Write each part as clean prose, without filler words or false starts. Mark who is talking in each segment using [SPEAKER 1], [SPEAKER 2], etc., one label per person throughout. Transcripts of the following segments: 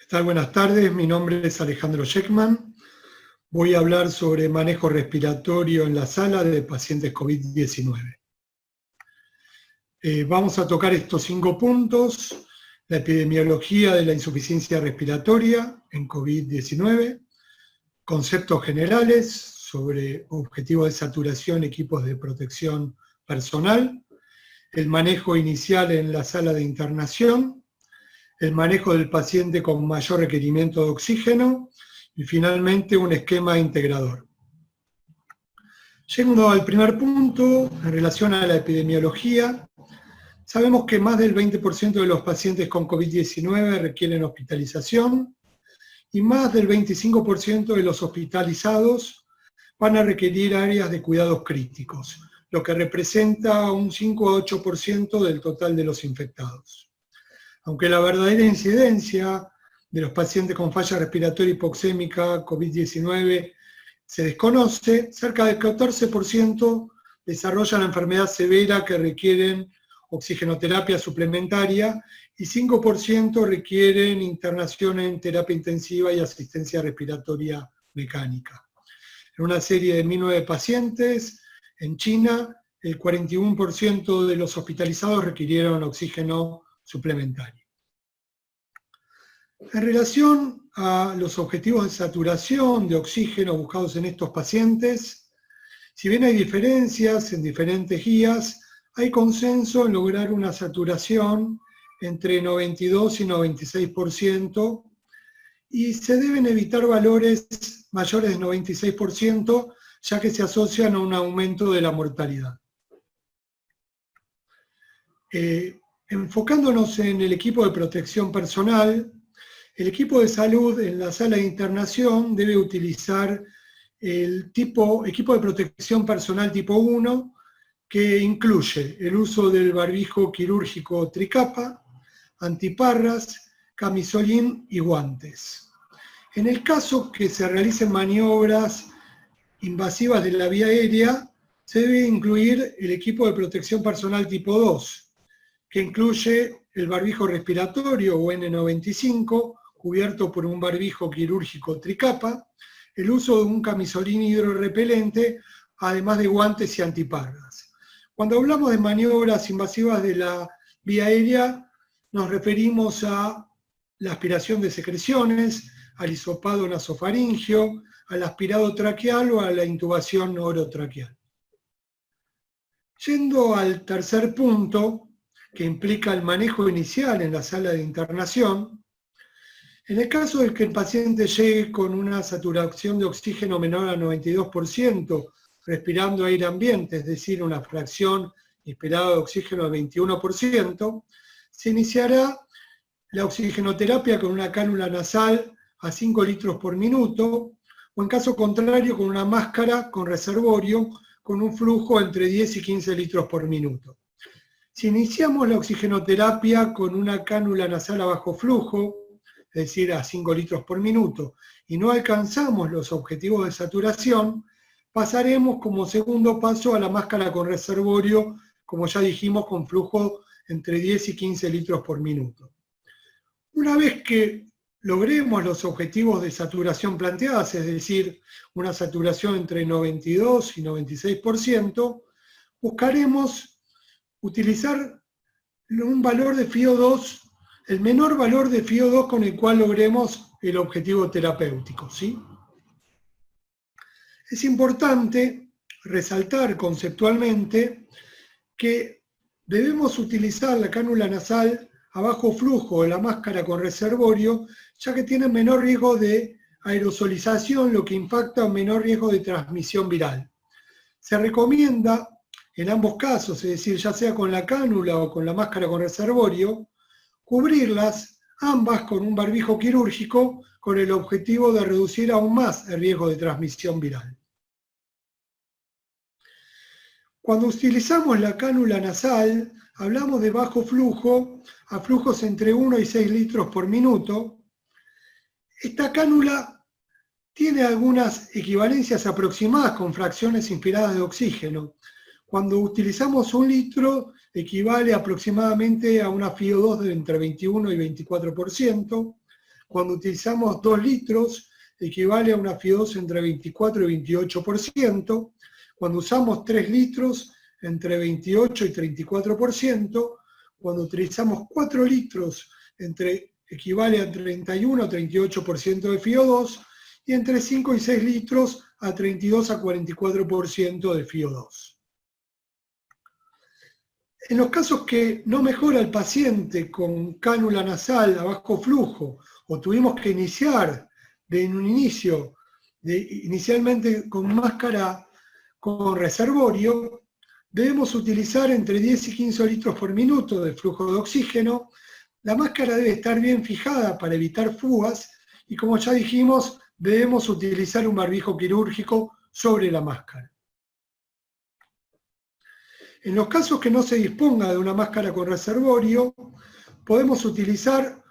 [SPEAKER 1] ¿Qué tal? Buenas tardes, mi nombre es Alejandro Sheckman. Voy a hablar sobre manejo respiratorio en la sala de pacientes COVID-19. Vamos a tocar estos 5 puntos: la epidemiología de la insuficiencia respiratoria en COVID-19, conceptos generales sobre objetivos de saturación, equipos de protección personal, el manejo inicial en la sala de internación, el manejo del paciente con mayor requerimiento de oxígeno y finalmente un esquema integrador. Llegando al primer punto, en relación a la epidemiología, sabemos que más del 20% de los pacientes con COVID-19 requieren hospitalización y más del 25% de los hospitalizados van a requerir áreas de cuidados críticos, lo que representa un 5 a 8% del total de los infectados. Aunque la verdadera incidencia de los pacientes con falla respiratoria hipoxémica COVID-19 se desconoce, cerca del 14% desarrollan enfermedad severa que requieren oxigenoterapia suplementaria y 5% requieren internación en terapia intensiva y asistencia respiratoria mecánica. En una serie de 1.009 pacientes, en China, el 41% de los hospitalizados requirieron oxígeno suplementario. En relación a los objetivos de saturación de oxígeno buscados en estos pacientes, si bien hay diferencias en diferentes guías, hay consenso en lograr una saturación entre 92 y 96%, y se deben evitar valores mayores de 96%, ya que se asocian a un aumento de la mortalidad. Enfocándonos en el equipo de protección personal, el equipo de salud en la sala de internación debe utilizar el equipo de protección personal tipo 1, que incluye el uso del barbijo quirúrgico tricapa, antiparras, camisolín y guantes. En el caso que se realicen maniobras invasivas de la vía aérea, se debe incluir el equipo de protección personal tipo 2, que incluye el barbijo respiratorio o N95, cubierto por un barbijo quirúrgico tricapa, el uso de un camisolín hidrorrepelente, además de guantes y antiparras. Cuando hablamos de maniobras invasivas de la vía aérea, nos referimos a la aspiración de secreciones, al hisopado nasofaringio, al aspirado traqueal o a la intubación orotraqueal. Yendo al tercer punto, que implica el manejo inicial en la sala de internación, en el caso de que el paciente llegue con una saturación de oxígeno menor al 92%, respirando aire ambiente, es decir, una fracción esperada de oxígeno de 21%, se iniciará la oxigenoterapia con una cánula nasal a 5 litros por minuto, o en caso contrario con una máscara con reservorio con un flujo entre 10 y 15 litros por minuto. Si iniciamos la oxigenoterapia con una cánula nasal a bajo flujo, es decir, a 5 litros por minuto, y no alcanzamos los objetivos de saturación, pasaremos como segundo paso a la máscara con reservorio, como ya dijimos, con flujo entre 10 y 15 litros por minuto. Una vez que logremos los objetivos de saturación planteados, es decir, una saturación entre 92 y 96%, buscaremos utilizar un valor de FiO2, el menor valor de FiO2 con el cual logremos el objetivo terapéutico, ¿sí? Es importante resaltar conceptualmente que debemos utilizar la cánula nasal a bajo flujo o la máscara con reservorio, ya que tienen menor riesgo de aerosolización, lo que impacta un menor riesgo de transmisión viral. Se recomienda en ambos casos, es decir, ya sea con la cánula o con la máscara con reservorio, cubrirlas ambas con un barbijo quirúrgico con el objetivo de reducir aún más el riesgo de transmisión viral. Cuando utilizamos la cánula nasal, hablamos de bajo flujo a flujos entre 1 y 6 litros por minuto. Esta cánula tiene algunas equivalencias aproximadas con fracciones inspiradas de oxígeno. Cuando utilizamos 1 litro, equivale aproximadamente a una FiO2 de entre 21 y 24%. Cuando utilizamos 2 litros, equivale a una FiO2 entre 24 y 28%. Cuando usamos 3 litros, entre 28 y 34%. Cuando utilizamos 4 litros, equivale a 31 a 38% de FiO2. Y entre 5 y 6 litros, a 32 a 44% de FiO2. En los casos que no mejora el paciente con cánula nasal a bajo flujo, o tuvimos que iniciar inicialmente con máscara con reservorio, debemos utilizar entre 10 y 15 litros por minuto de flujo de oxígeno. La máscara debe estar bien fijada para evitar fugas y, como ya dijimos, debemos utilizar un barbijo quirúrgico sobre la máscara. En los casos que no se disponga de una máscara con reservorio, podemos utilizar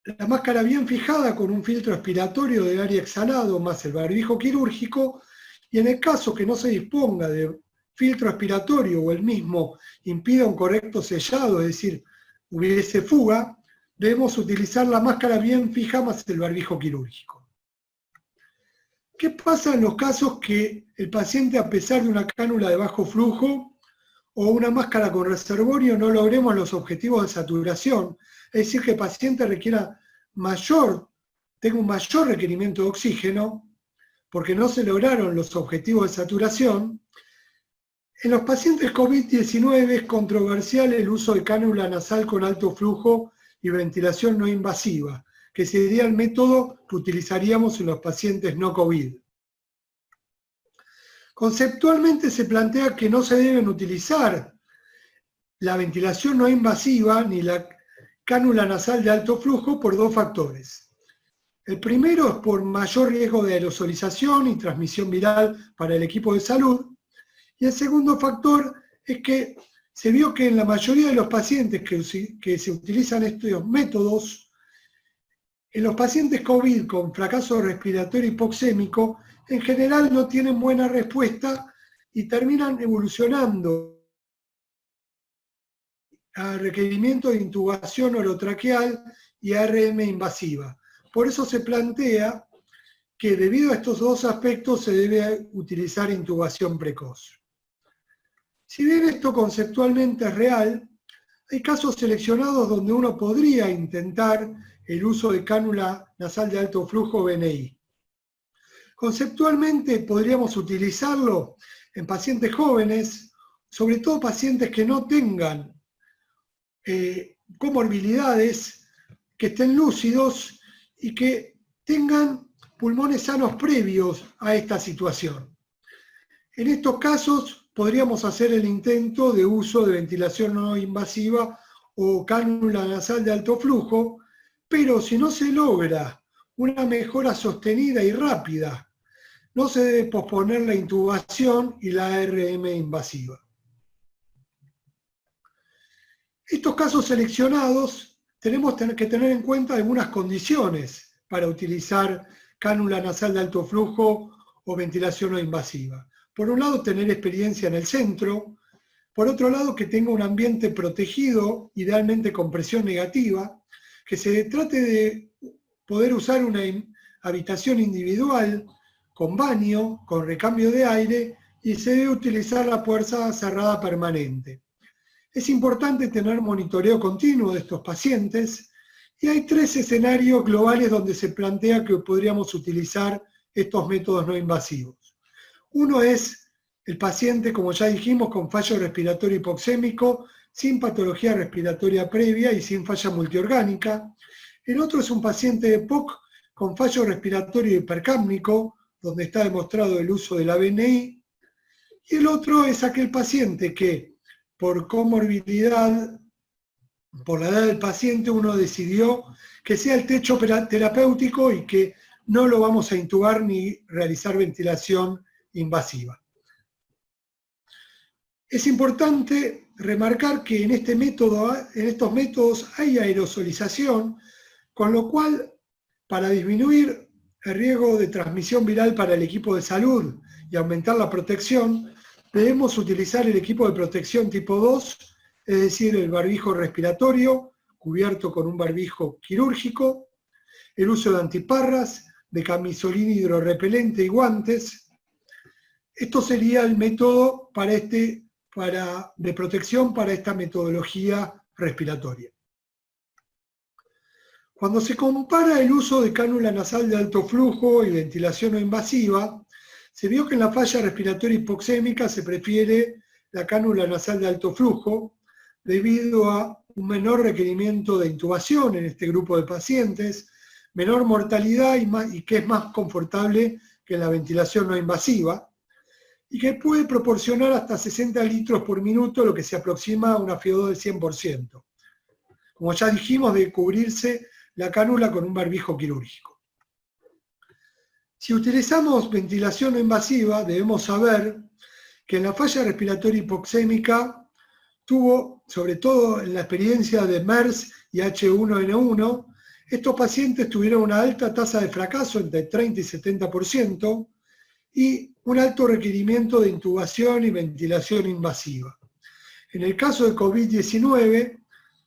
[SPEAKER 1] la máscara bien fijada con un filtro expiratorio de aire exhalado más el barbijo quirúrgico, y en el caso que no se disponga de filtro expiratorio o el mismo impida un correcto sellado, es decir, hubiese fuga, debemos utilizar la máscara bien fija más el barbijo quirúrgico. ¿Qué pasa en los casos que el paciente, a pesar de una cánula de bajo flujo o una máscara con reservorio, no logremos los objetivos de saturación? Es decir, que el paciente tenga un mayor requerimiento de oxígeno porque no se lograron los objetivos de saturación. En los pacientes COVID-19 es controversial el uso de cánula nasal con alto flujo y ventilación no invasiva, que sería el método que utilizaríamos en los pacientes no COVID. Conceptualmente se plantea que no se deben utilizar la ventilación no invasiva ni la cánula nasal de alto flujo por 2 factores. El primero es por mayor riesgo de aerosolización y transmisión viral para el equipo de salud. Y el segundo factor es que se vio que en la mayoría de los pacientes que se utilizan estos métodos, en los pacientes COVID con fracaso respiratorio hipoxémico, en general no tienen buena respuesta y terminan evolucionando a requerimiento de intubación orotraqueal y ARM invasiva. Por eso se plantea que debido a estos 2 aspectos se debe utilizar intubación precoz. Si bien esto conceptualmente es real, hay casos seleccionados donde uno podría intentar el uso de cánula nasal de alto flujo BNI. Conceptualmente podríamos utilizarlo en pacientes jóvenes, sobre todo pacientes que no tengan comorbilidades, que estén lúcidos y que tengan pulmones sanos previos a esta situación. En estos casos podríamos hacer el intento de uso de ventilación no invasiva o cánula nasal de alto flujo, pero si no se logra una mejora sostenida y rápida, no se debe posponer la intubación y la ARM invasiva. Estos casos seleccionados tenemos que tener en cuenta algunas condiciones para utilizar cánula nasal de alto flujo o ventilación no invasiva. Por un lado, tener experiencia en el centro. Por otro lado, que tenga un ambiente protegido, idealmente con presión negativa, que se trate de poder usar una habitación individual, con baño, con recambio de aire, y se debe utilizar la puerta cerrada permanente. Es importante tener monitoreo continuo de estos pacientes, y hay 3 escenarios globales donde se plantea que podríamos utilizar estos métodos no invasivos. Uno es el paciente, como ya dijimos, con fallo respiratorio hipoxémico, sin patología respiratoria previa y sin falla multiorgánica. El otro es un paciente de POC con fallo respiratorio hipercápnico, donde está demostrado el uso de la BNI. Y el otro es aquel paciente que, por comorbilidad, por la edad del paciente, uno decidió que sea el techo terapéutico y que no lo vamos a intubar ni realizar ventilación invasiva. Es importante remarcar que en estos métodos hay aerosolización, con lo cual, para disminuir el riesgo de transmisión viral para el equipo de salud y aumentar la protección, debemos utilizar el equipo de protección tipo 2, es decir, el barbijo respiratorio, cubierto con un barbijo quirúrgico, el uso de antiparras, de camisolina hidrorrepelente y guantes. Esto sería el método de protección para esta metodología respiratoria. Cuando se compara el uso de cánula nasal de alto flujo y ventilación no invasiva, se vio que en la falla respiratoria hipoxémica se prefiere la cánula nasal de alto flujo debido a un menor requerimiento de intubación en este grupo de pacientes, menor mortalidad y que es más confortable que la ventilación no invasiva, y que puede proporcionar hasta 60 litros por minuto, lo que se aproxima a una FiO2 del 100%. Como ya dijimos, de cubrirse la cánula con un barbijo quirúrgico. Si utilizamos ventilación no invasiva, debemos saber que en la falla respiratoria hipoxémica tuvo, sobre todo en la experiencia de MERS y H1N1, estos pacientes tuvieron una alta tasa de fracaso, entre 30 y 70%, y un alto requerimiento de intubación y ventilación invasiva. En el caso de COVID-19,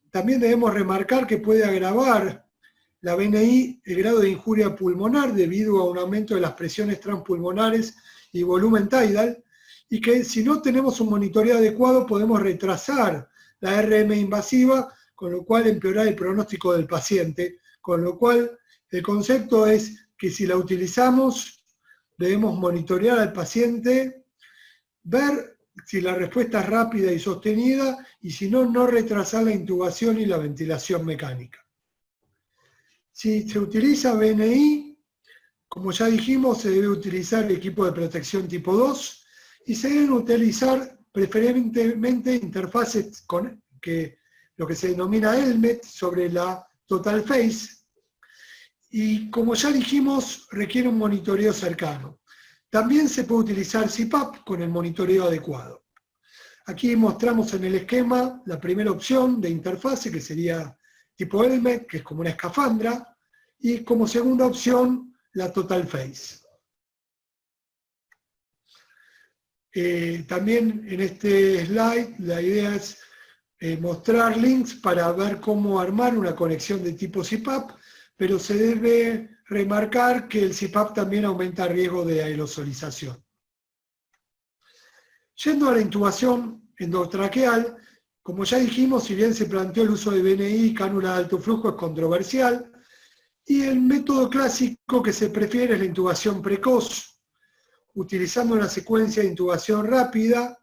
[SPEAKER 1] también debemos remarcar que puede agravar la VNI el grado de injuria pulmonar debido a un aumento de las presiones transpulmonares y volumen tidal, y que si no tenemos un monitoreo adecuado podemos retrasar la RM invasiva, con lo cual empeorar el pronóstico del paciente, con lo cual el concepto es que si la utilizamos debemos monitorear al paciente, ver si la respuesta es rápida y sostenida, y si no, no retrasar la intubación y la ventilación mecánica. Si se utiliza VNI, como ya dijimos, se debe utilizar el equipo de protección tipo 2 y se deben utilizar preferentemente interfaces con lo que se denomina Helmet sobre la Total Face, y como ya dijimos, requiere un monitoreo cercano. También se puede utilizar CPAP con el monitoreo adecuado. Aquí mostramos en el esquema la primera opción de interfase, que sería tipo Helmet, que es como una escafandra, y como segunda opción, la Total Face. También en este slide la idea es mostrar links para ver cómo armar una conexión de tipo CPAP, pero se debe remarcar que el CPAP también aumenta el riesgo de aerosolización. Yendo a la intubación endotraqueal, como ya dijimos, si bien se planteó el uso de VNI y cánula de alto flujo es controversial, y el método clásico que se prefiere es la intubación precoz, utilizando una secuencia de intubación rápida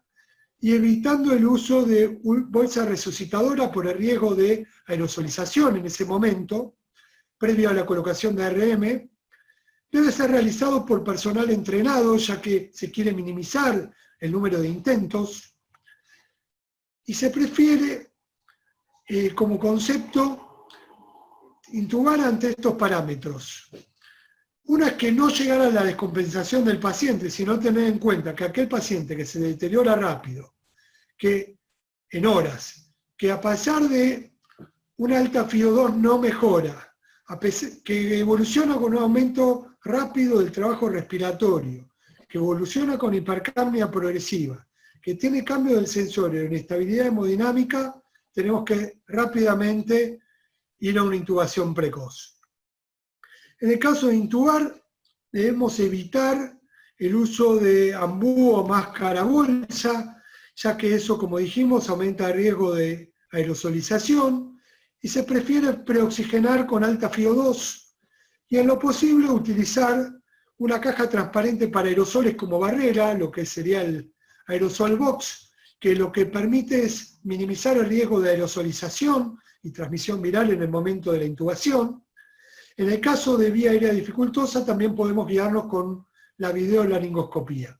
[SPEAKER 1] y evitando el uso de bolsa resucitadora por el riesgo de aerosolización en ese momento, previo a la colocación de ARM, debe ser realizado por personal entrenado, ya que se quiere minimizar el número de intentos, y se prefiere, como concepto, intubar ante estos parámetros. Una es que no llegar a la descompensación del paciente, sino tener en cuenta que aquel paciente que se deteriora rápido, que en horas, que a pesar de una alta FiO2 no mejora, que evoluciona con un aumento rápido del trabajo respiratorio, que evoluciona con hipercapnia progresiva, que tiene cambio del sensor en inestabilidad hemodinámica, tenemos que rápidamente ir a una intubación precoz. En el caso de intubar, debemos evitar el uso de ambú o máscara bolsa, ya que eso, como dijimos, aumenta el riesgo de aerosolización, y se prefiere preoxigenar con alta FiO2, y en lo posible utilizar una caja transparente para aerosoles como barrera, lo que sería el aerosol box, que lo que permite es minimizar el riesgo de aerosolización y transmisión viral en el momento de la intubación. En el caso de vía aérea dificultosa también podemos guiarnos con la videolaringoscopía.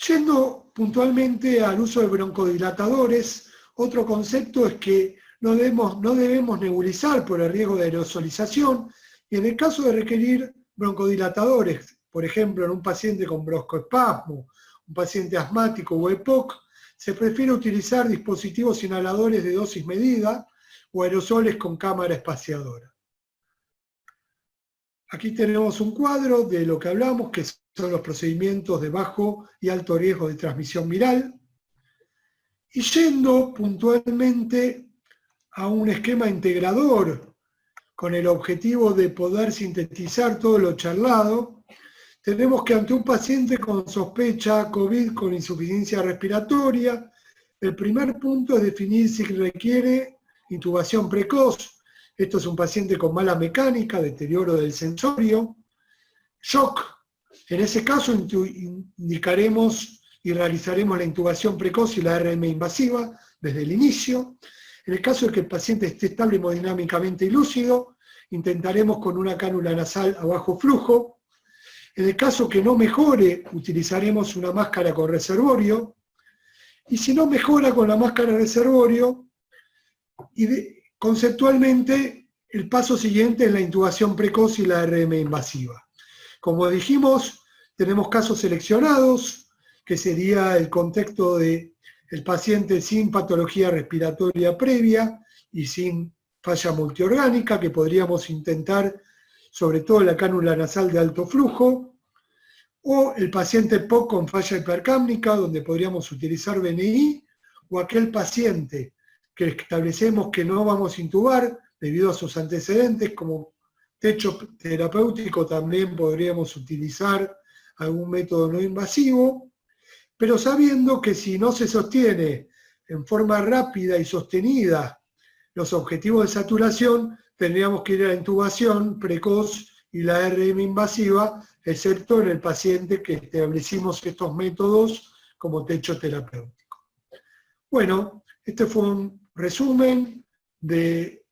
[SPEAKER 1] Yendo puntualmente al uso de broncodilatadores, otro concepto es que no debemos nebulizar por el riesgo de aerosolización, y en el caso de requerir broncodilatadores, por ejemplo en un paciente con broncoespasmo, un paciente asmático o EPOC, se prefiere utilizar dispositivos inhaladores de dosis medida o aerosoles con cámara espaciadora. Aquí tenemos un cuadro de lo que hablamos, que son los procedimientos de bajo y alto riesgo de transmisión viral. Y yendo puntualmente a un esquema integrador con el objetivo de poder sintetizar todo lo charlado, tenemos que ante un paciente con sospecha COVID con insuficiencia respiratoria, el primer punto es definir si requiere intubación precoz. Esto es un paciente con mala mecánica, deterioro del sensorio, shock. En ese caso indicaremos y realizaremos la intubación precoz y la RM invasiva desde el inicio. En el caso de que el paciente esté estable hemodinámicamente y lúcido, intentaremos con una cánula nasal a bajo flujo. En el caso que no mejore, utilizaremos una máscara con reservorio. Y si no mejora con la máscara de reservorio, conceptualmente el paso siguiente es la intubación precoz y la RM invasiva. Como dijimos, tenemos casos seleccionados, que sería el contexto del paciente sin patología respiratoria previa y sin falla multiorgánica, que podríamos intentar sobre todo la cánula nasal de alto flujo, o el paciente POC con falla hipercápnica, donde podríamos utilizar BNI, o aquel paciente que establecemos que no vamos a intubar debido a sus antecedentes, como techo terapéutico también podríamos utilizar algún método no invasivo, pero sabiendo que si no se sostiene en forma rápida y sostenida los objetivos de saturación, tendríamos que ir a la intubación precoz y la RM invasiva, excepto en el paciente que establecimos estos métodos como techo terapéutico. Bueno, este fue un resumen de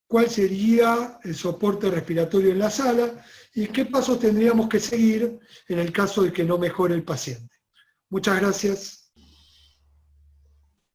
[SPEAKER 1] cuál sería el soporte respiratorio en la sala y qué pasos tendríamos que seguir en el caso de que no mejore el paciente. Muchas gracias.